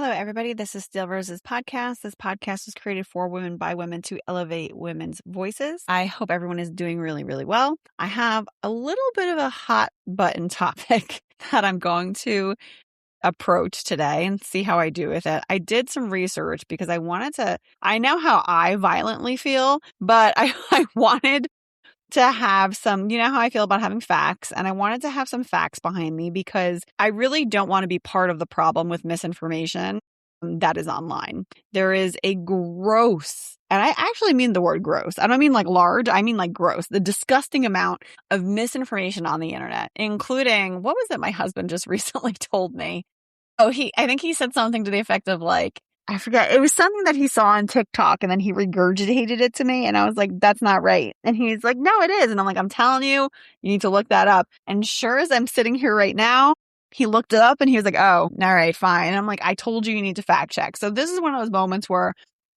Hello, everybody. This is Still Rose's podcast. This podcast was created for women by women to elevate women's voices. I hope everyone is doing really, really well. I have a little bit of a hot button topic that I'm going to approach today and see how I do with it. I did some research because I know how I violently feel, but I wanted to have some, you know how I feel about having facts, and I wanted to have some facts behind me because I really don't want to be part of the problem with misinformation that is online. There is a gross, and I actually mean the word gross. I don't mean like large, I mean like gross, the disgusting amount of misinformation on the internet, including, what was it my husband just recently told me? I think he said something to the effect of like, I forget. It was something that he saw on TikTok and then he regurgitated it to me. And I was like, that's not right. And he's like, no, it is. And I'm like, I'm telling you, you need to look that up. And sure as I'm sitting here right now, he looked it up and he was like, oh, all right, fine. And I'm like, I told you need to fact check. So this is one of those moments where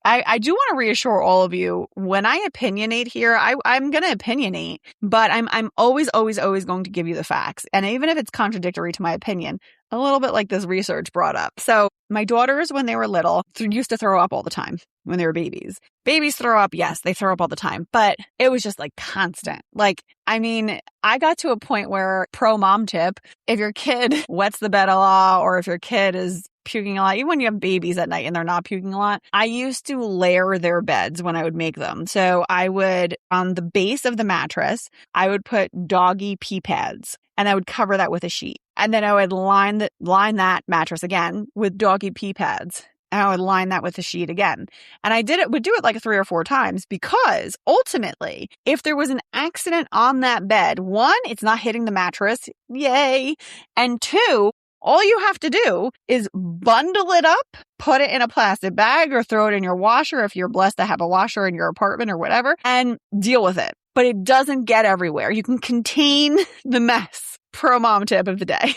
I do want to reassure all of you, when I opinionate here, I'm going to opinionate, but I'm always going to give you the facts. And even if it's contradictory to my opinion, a little bit like this research brought up. So my daughters, when they were little, used to throw up all the time when they were babies. Babies throw up. Yes, they throw up all the time, but it was just like constant. Like, I mean, I got to a point where, pro mom tip, if your kid wets the bed a lot, or if your kid is puking a lot, even when you have babies at night and they're not puking a lot, I used to layer their beds when I would make them. So I would, on the base of the mattress, I would put doggy pee pads and I would cover that with a sheet. And then I would line that mattress again with doggy pee pads. And I would line that with a sheet again. And would do it like 3 or 4 times, because ultimately, if there was an accident on that bed, 1, it's not hitting the mattress. Yay. And 2, all you have to do is bundle it up, put it in a plastic bag, or throw it in your washer if you're blessed to have a washer in your apartment or whatever, and deal with it. But it doesn't get everywhere. You can contain the mess. Pro mom tip of the day.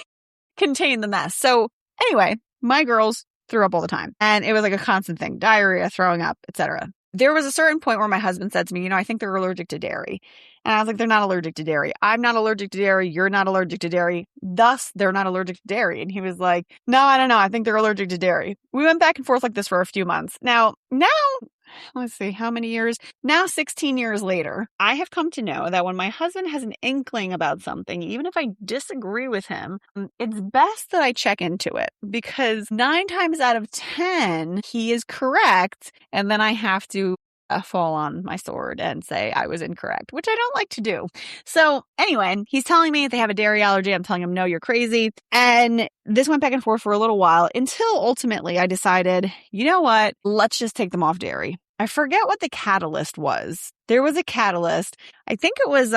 Contain the mess. So anyway, my girls threw up all the time. And it was like a constant thing. Diarrhea, throwing up, etc. There was a certain point where my husband said to me, I think they're allergic to dairy. And I was like, they're not allergic to dairy. I'm not allergic to dairy. You're not allergic to dairy. Thus, they're not allergic to dairy. And he was like, no, I don't know. I think they're allergic to dairy. We went back and forth like this for a few months. Now, let's see, how many years? Now, 16 years later, I have come to know that when my husband has an inkling about something, even if I disagree with him, it's best that I check into it, because 9 times out of 10, he is correct. And then I have to fall on my sword and say I was incorrect, which I don't like to do. So anyway, he's telling me they have a dairy allergy. I'm telling him, no, you're crazy. And this went back and forth for a little while until ultimately I decided, you know what? Let's just take them off dairy. I forget what the catalyst was. There was a catalyst. I think it was,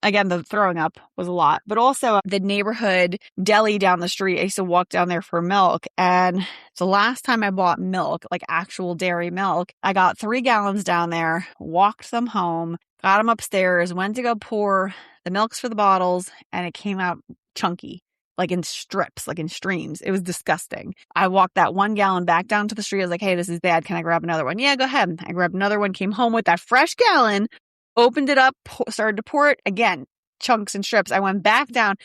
again, the throwing up was a lot, but also the neighborhood deli down the street. I used to walk down there for milk. And the last time I bought milk, like actual dairy milk, I got 3 gallons down there, walked them home, got them upstairs, went to go pour the milks for the bottles, and it came out chunky, like in strips, like in streams. It was disgusting. I walked that 1 gallon back down to the street. I was like, hey, this is bad. Can I grab another one? Yeah, go ahead. I grabbed another one, came home with that fresh gallon, opened it up, started to pour it again, chunks and strips. I went back down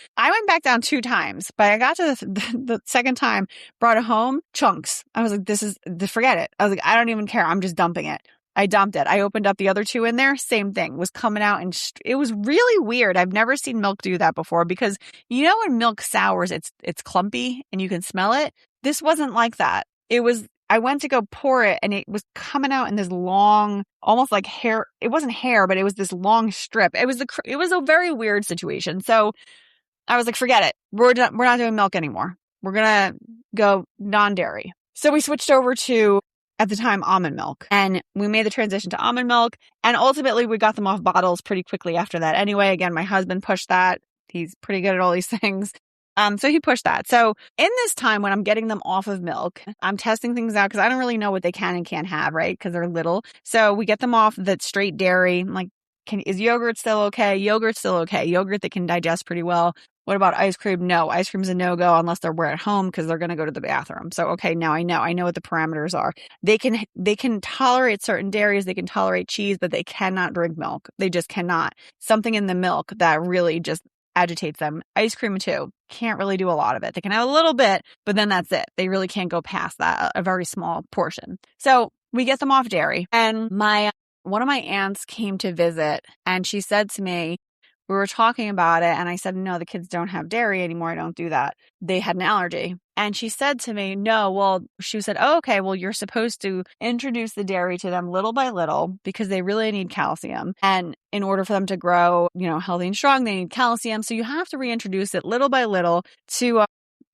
2 times, but I got to the second time, brought it home, chunks. I was like, forget it. I was like, I don't even care. I'm just dumping it. I dumped it. I opened up the other 2 in there. Same thing was coming out. And it was really weird. I've never seen milk do that before, because when milk sours, it's clumpy and you can smell it. This wasn't like that. I went to go pour it and it was coming out in this long, almost like hair. It wasn't hair, but it was this long strip. It was a very weird situation. So I was like, forget it. We're not doing milk anymore. We're going to go non-dairy. So we switched over to, at the time, almond milk. And we made the transition to almond milk. And ultimately, we got them off bottles pretty quickly after that. Anyway, again, my husband pushed that. He's pretty good at all these things. So he pushed that. So in this time when I'm getting them off of milk, I'm testing things out because I don't really know what they can and can't have, right? Because they're little. So we get them off that straight dairy. I'm like, is yogurt still okay? Yogurt's still okay. Yogurt they can digest pretty well. What about ice cream? No, ice cream's a no-go unless we're at home because they're going to go to the bathroom. So, okay, now I know what the parameters are. They can tolerate certain dairies. They can tolerate cheese, but they cannot drink milk. They just cannot. Something in the milk that really just agitates them. Ice cream too. Can't really do a lot of it. They can have a little bit, but then that's it. They really can't go past that, a very small portion. So we get them off dairy. And one of my aunts came to visit and she said to me, we were talking about it and I said, no, the kids don't have dairy anymore. I don't do that. They had an allergy. And she said to me, no, well, she said, oh, okay, well, you're supposed to introduce the dairy to them little by little because they really need calcium. And in order for them to grow, healthy and strong, they need calcium. So you have to reintroduce it little by little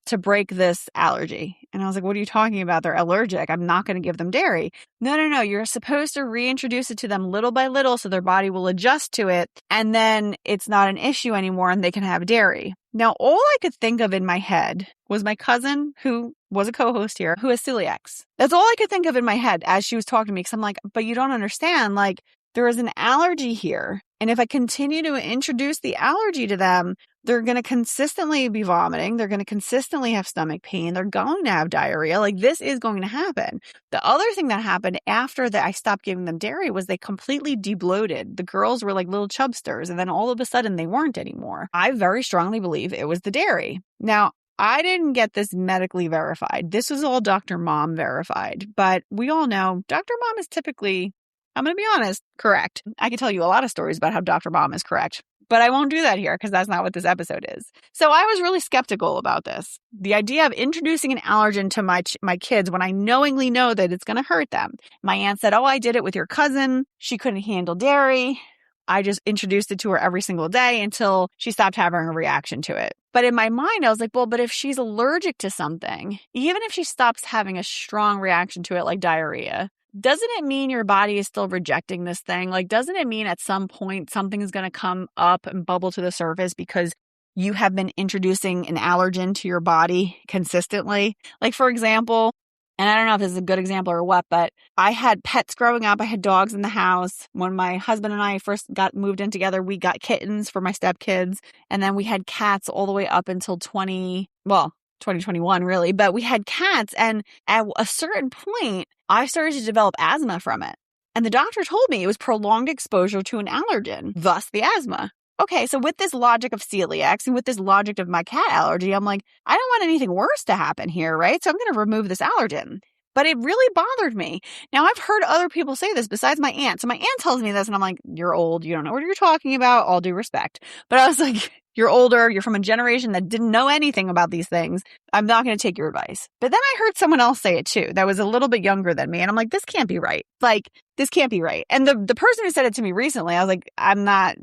to break this allergy. And I was like, what are you talking about? They're allergic. I'm not going to give them dairy. No. You're supposed to reintroduce it to them little by little so their body will adjust to it. And then it's not an issue anymore and they can have dairy. Now, all I could think of in my head was my cousin, who was a co-host here, who has celiacs. That's all I could think of in my head as she was talking to me. Because I'm like, but you don't understand. Like, there is an allergy here. And if I continue to introduce the allergy to them, they're going to consistently be vomiting. They're going to consistently have stomach pain. They're going to have diarrhea. Like, this is going to happen. The other thing that happened after that I stopped giving them dairy was they completely debloated. The girls were like little chubsters. And then all of a sudden they weren't anymore. I very strongly believe it was the dairy. Now, I didn't get this medically verified. This was all Dr. Mom verified. But we all know Dr. Mom is typically, I'm going to be honest, correct. I can tell you a lot of stories about how Dr. Mom is correct. But I won't do that here because that's not what this episode is. So I was really skeptical about this. The idea of introducing an allergen to my kids when I knowingly know that it's going to hurt them. My aunt said, oh, I did it with your cousin. She couldn't handle dairy. I just introduced it to her every single day until she stopped having a reaction to it. But in my mind, I was like, well, but if she's allergic to something, even if she stops having a strong reaction to it, like diarrhea, doesn't it mean your body is still rejecting this thing? Like, doesn't it mean at some point something is going to come up and bubble to the surface because you have been introducing an allergen to your body consistently? Like, for example, and I don't know if this is a good example or what, but I had pets growing up. I had dogs in the house. When my husband and I first got moved in together, we got kittens for my stepkids. And then we had cats all the way up until 2021 really, but we had cats. And at a certain point, I started to develop asthma from it. And the doctor told me it was prolonged exposure to an allergen, thus the asthma. Okay, so with this logic of celiacs and with this logic of my cat allergy, I'm like, I don't want anything worse to happen here, right? So I'm going to remove this allergen. But it really bothered me. Now, I've heard other people say this besides my aunt. So my aunt tells me this and I'm like, you're old. You don't know what you're talking about. All due respect. But I was like, you're older. You're from a generation that didn't know anything about these things. I'm not going to take your advice. But then I heard someone else say it too that was a little bit younger than me. And I'm like, this can't be right. Like, this can't be right. And the person who said it to me recently, I was like,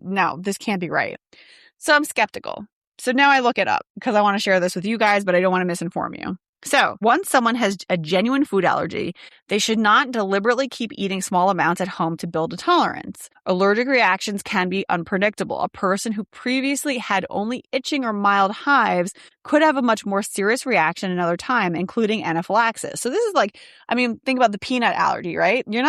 no, this can't be right. So I'm skeptical. So now I look it up because I want to share this with you guys, but I don't want to misinform you. So once someone has a genuine food allergy, they should not deliberately keep eating small amounts at home to build a tolerance. Allergic reactions can be unpredictable. A person who previously had only itching or mild hives could have a much more serious reaction another time, including anaphylaxis. So this is like, think about the peanut allergy, right? Your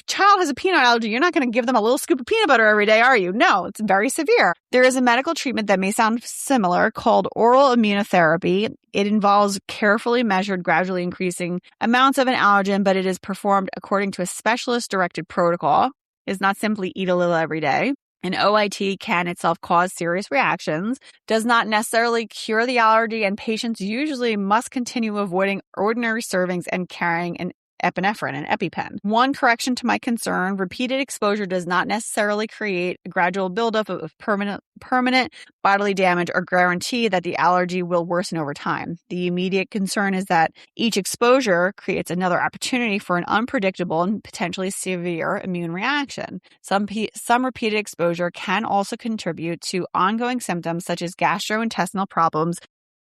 child has a peanut allergy. You're not going to give them a little scoop of peanut butter every day, are you? No, it's very severe. There is a medical treatment that may sound similar called oral immunotherapy. It involves carefully measured, gradually increasing amounts of an allergen, but it is performed according to a specialist-directed protocol. It's not simply eat a little every day. An OIT can itself cause serious reactions, does not necessarily cure the allergy, and patients usually must continue avoiding ordinary servings and carrying an epinephrine, an EpiPen. One correction to my concern, repeated exposure does not necessarily create a gradual buildup of permanent bodily damage or guarantee that the allergy will worsen over time. The immediate concern is that each exposure creates another opportunity for an unpredictable and potentially severe immune reaction. Some repeated exposure can also contribute to ongoing symptoms such as gastrointestinal problems,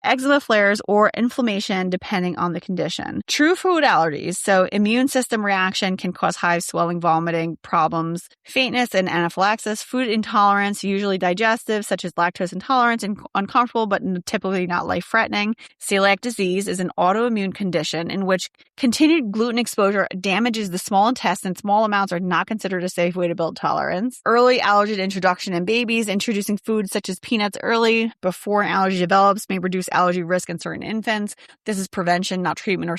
eczema flares, or inflammation depending on the condition. True food allergies, so immune system reaction can cause hives, swelling, vomiting problems, faintness, and anaphylaxis. Food intolerance, usually digestive, such as lactose intolerance, and uncomfortable but typically not life-threatening. Celiac disease is an autoimmune condition in which continued gluten exposure damages the small intestine. Small amounts are not considered a safe way to build tolerance. Early allergen introduction in babies, introducing foods such as peanuts early before an allergy develops may reduce allergy risk in certain infants. This is prevention, not treatment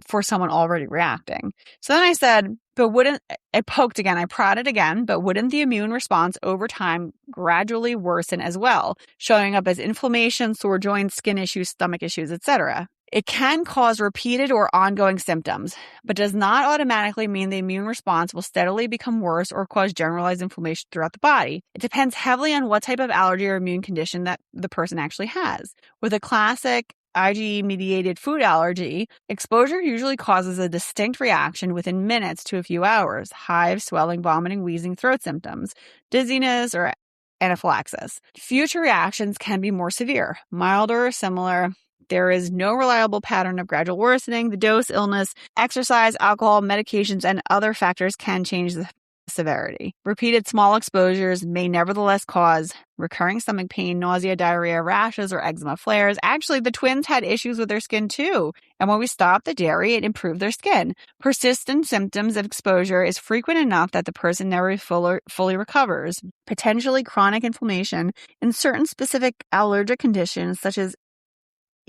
for someone already reacting. So then I said, But wouldn't, I poked again, I prodded again, but wouldn't the immune response over time gradually worsen as well, showing up as inflammation, sore joints, skin issues, stomach issues, etc.? It can cause repeated or ongoing symptoms, but does not automatically mean the immune response will steadily become worse or cause generalized inflammation throughout the body. It depends heavily on what type of allergy or immune condition that the person actually has. With a classic IgE-mediated food allergy, exposure usually causes a distinct reaction within minutes to a few hours: hives, swelling, vomiting, wheezing, throat symptoms, dizziness, or anaphylaxis. Future reactions can be more severe, milder, or similar. There is no reliable pattern of gradual worsening. The dose, illness, exercise, alcohol, medications, and other factors can change the severity. Repeated small exposures may nevertheless cause recurring stomach pain, nausea, diarrhea, rashes, or eczema flares. Actually, the twins had issues with their skin too. And when we stopped the dairy, it improved their skin. Persistent symptoms of exposure is frequent enough that the person never fully recovers. Potentially chronic inflammation in certain specific allergic conditions, such as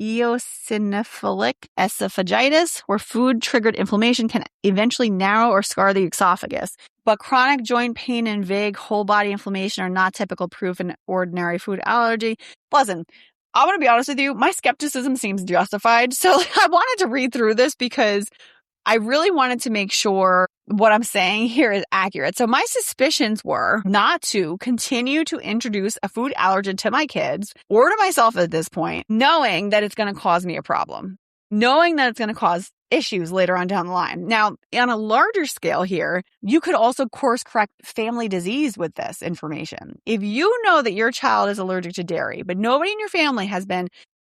eosinophilic esophagitis, where food-triggered inflammation can eventually narrow or scar the esophagus. But chronic joint pain and vague whole-body inflammation are not typical proof in ordinary food allergy. Listen, I'm going to be honest with you, my skepticism seems justified. So I wanted to read through this because I really wanted to make sure what I'm saying here is accurate. So my suspicions were not to continue to introduce a food allergen to my kids or to myself at this point, knowing that it's going to cause me a problem, knowing that it's going to cause issues later on down the line. Now, on a larger scale here, you could also course correct family disease with this information. If you know that your child is allergic to dairy, but nobody in your family has been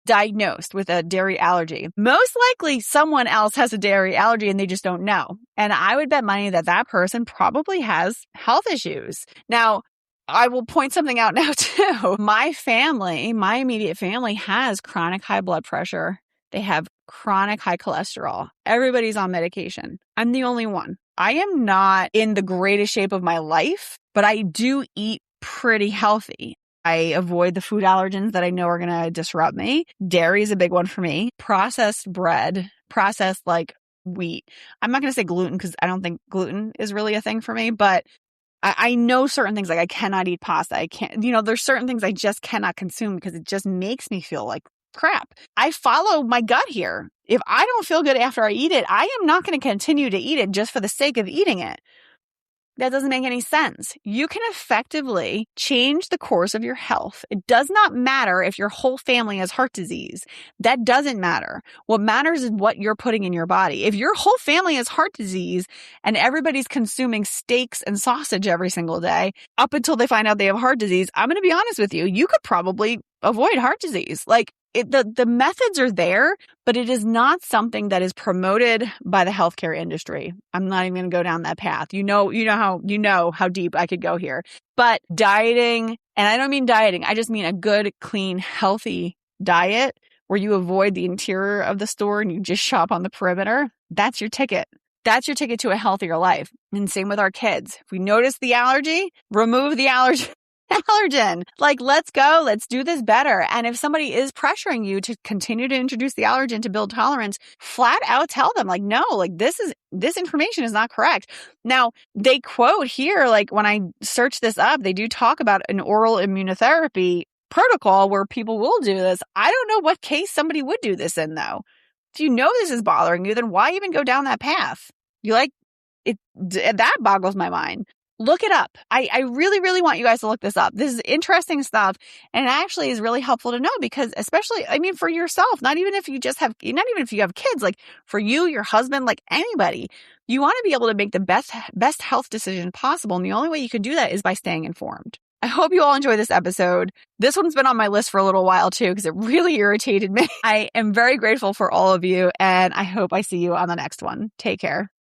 diagnosed with a dairy allergy, most likely someone else has a dairy allergy and they just don't know. And I would bet money that that person probably has health issues. Now, I will point something out now too. My family, my immediate family, has chronic high blood pressure. They have chronic high cholesterol. Everybody's on medication. I'm the only one. I am not in the greatest shape of my life, but I do eat pretty healthy. I avoid the food allergens that I know are going to disrupt me. Dairy is a big one for me. Processed bread, processed like wheat. I'm not going to say gluten because I don't think gluten is really a thing for me, but I know certain things, like I cannot eat pasta. I can't, there's certain things I just cannot consume because it just makes me feel like crap. I follow my gut here. If I don't feel good after I eat it, I am not going to continue to eat it just for the sake of eating it. That doesn't make any sense. You can effectively change the course of your health. It does not matter if your whole family has heart disease. That doesn't matter. What matters is what you're putting in your body. If your whole family has heart disease and everybody's consuming steaks and sausage every single day up until they find out they have heart disease, I'm going to be honest with you, you could probably avoid heart disease. Like, the methods are there, but it is not something that is promoted by the healthcare industry. I'm not even going to go down that path. You know how deep I could go here. But dieting, and I don't mean dieting, I just mean a good, clean, healthy diet where you avoid the interior of the store and you just shop on the perimeter. That's your ticket. That's your ticket to a healthier life. And same with our kids. If we notice the allergy, remove the allergen. Like, let's go. Let's do this better. And if somebody is pressuring you to continue to introduce the allergen to build tolerance, flat out tell them, like, no, like this information is not correct. Now, they quote here, like when I search this up, they do talk about an oral immunotherapy protocol where people will do this. I don't know what case somebody would do this in, though. If you know this is bothering you, then why even go down that path? That boggles my mind. Look it up. I really, really want you guys to look this up. This is interesting stuff. And it actually is really helpful to know because especially, for yourself, not even if you have kids, like for you, your husband, like anybody, you want to be able to make the best health decision possible. And the only way you can do that is by staying informed. I hope you all enjoy this episode. This one's been on my list for a little while too, because it really irritated me. I am very grateful for all of you, and I hope I see you on the next one. Take care.